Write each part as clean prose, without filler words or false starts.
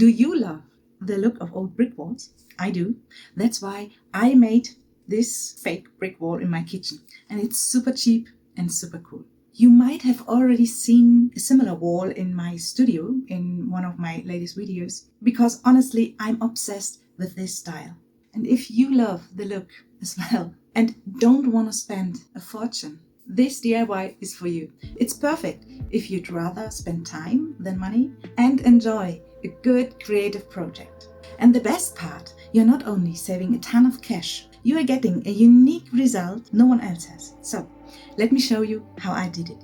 Do you love the look of old brick walls? I do. That's why I made this fake brick wall in my kitchen. And it's super cheap and super cool. You might have already seen a similar wall in my studio in one of my latest videos, because honestly, I'm obsessed with this style. And if you love the look as well and don't want to spend a fortune, this DIY is for you. It's perfect if you'd rather spend time than money and enjoy a good creative project. And the best part, you're not only saving a ton of cash, you are getting a unique result no one else has. So, let me show you how I did it.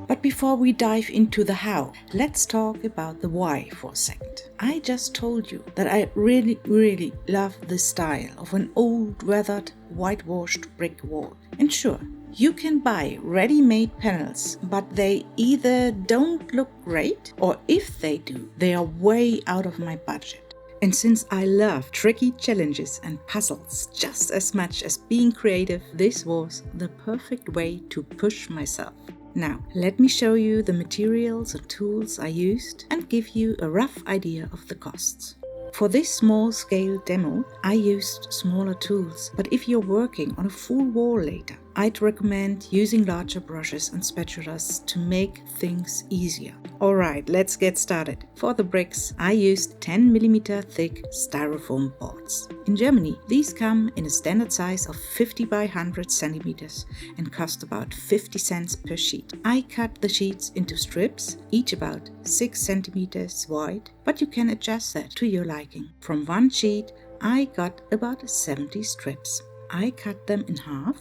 But before we dive into the how, let's talk about the why for a second. I just told you that I really love the style of an old, weathered, whitewashed brick wall. And sure, you can buy ready-made panels, but they either don't look great, or if they do, they are way out of my budget. And since I love tricky challenges and puzzles just as much as being creative, this was the perfect way to push myself. Now, let me show you the materials and tools I used and give you a rough idea of the costs. For this small-scale demo, I used smaller tools, but if you're working on a full wall later, I'd recommend using larger brushes and spatulas to make things easier. Alright, let's get started. For the bricks, I used 10mm thick styrofoam boards. In Germany, these come in a standard size of 50 by 100 centimeters and cost about 50 cents per sheet. I cut the sheets into strips, each about 6 centimeters wide, but you can adjust that to your liking. From one sheet, I got about 70 strips. I cut them in half,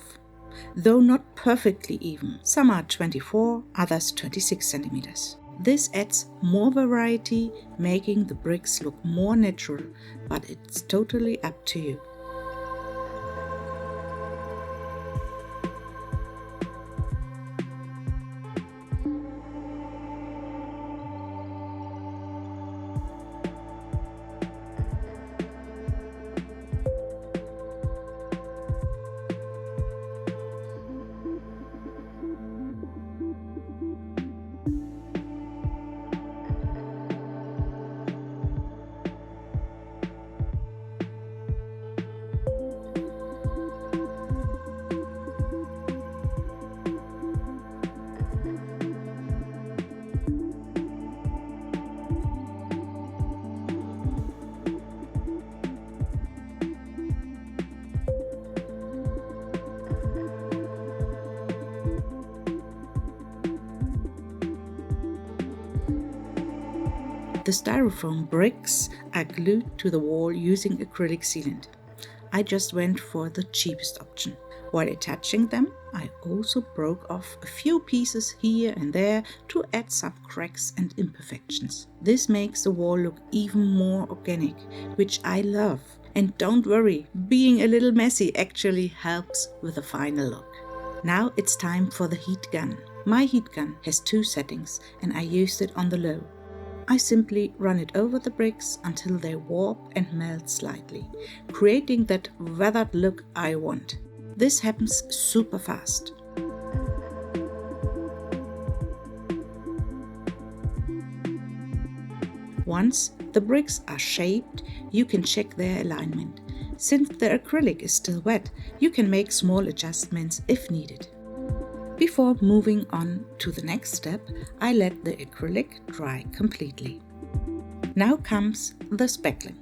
though not perfectly even. Some are 24, others 26 centimeters. This adds more variety, making the bricks look more natural, but it's totally up to you. The styrofoam bricks are glued to the wall using acrylic sealant. I just went for the cheapest option. While attaching them, I also broke off a few pieces here and there to add some cracks and imperfections. This makes the wall look even more organic, which I love. And don't worry, being a little messy actually helps with the final look. Now it's time for the heat gun. My heat gun has 2 settings and I used it on the low. I simply run it over the bricks until they warp and melt slightly, creating that weathered look I want. This happens super fast. Once the bricks are shaped, you can check their alignment. Since the acrylic is still wet, you can make small adjustments if needed. Before moving on to the next step, I let the acrylic dry completely. Now comes the spackling.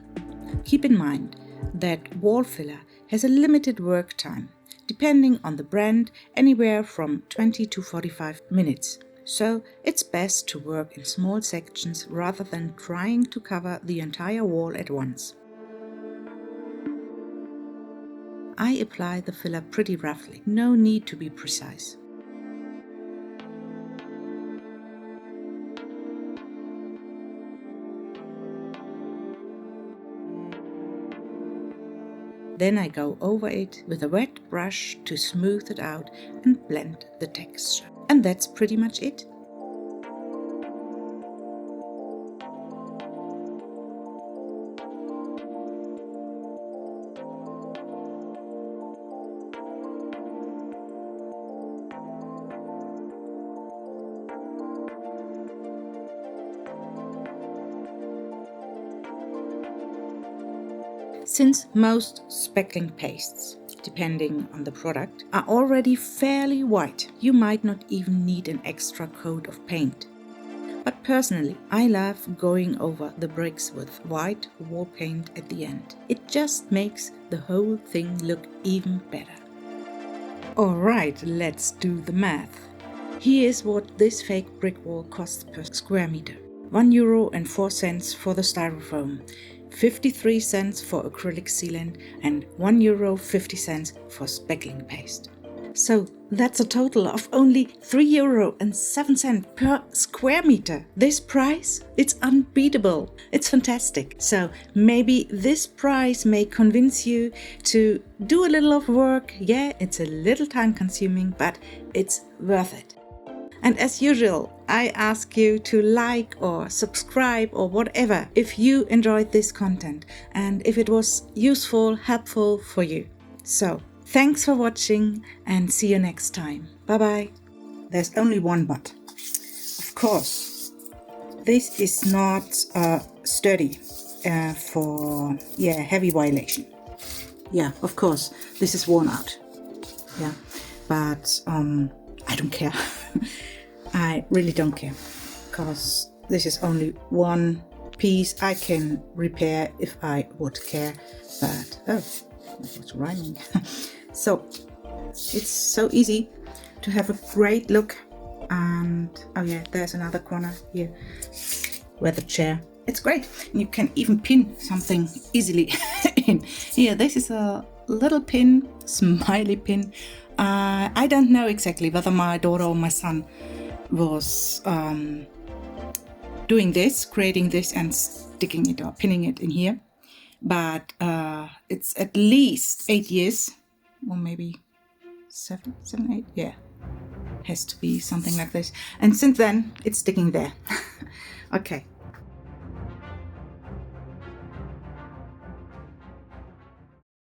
Keep in mind that wall filler has a limited work time, depending on the brand, anywhere from 20 to 45 minutes. So it's best to work in small sections rather than trying to cover the entire wall at once. I apply the filler pretty roughly, no need to be precise. Then I go over it with a wet brush to smooth it out and blend the texture. And that's pretty much it. Since most spackling pastes, depending on the product, are already fairly white, you might not even need an extra coat of paint. But personally, I love going over the bricks with white wall paint at the end. It just makes the whole thing look even better. Alright, let's do the math. Here's what this fake brick wall costs per square meter. €1.04 for the styrofoam, 53 cents for acrylic sealant, and €1.50 for spackling paste. So that's a total of only €3.07 per square meter. This price? It's unbeatable. It's fantastic. So maybe this price may convince you to do a little of work. Yeah, it's a little time consuming, but it's worth it. And as usual, I ask you to like or subscribe or whatever if you enjoyed this content and if it was useful, helpful for you. So, thanks for watching and see you next time. Bye bye. There's only one but. Of course, this is not sturdy for heavy violation. Yeah, of course, this is worn out. Yeah, but I don't care. I really don't care, because this is only one piece I can repair if I would care, but that was rhyming. So it's so easy to have a great look, and oh yeah, there's another corner here where the chair. It's great. You can even pin something easily in. Here, this is a little pin, smiley pin. I don't know exactly whether my daughter or my son was doing this, creating this and sticking it or pinning it in here. But it's at least 8 years, or maybe seven, 8, yeah. Has to be something like this. And since then, it's sticking there. Okay.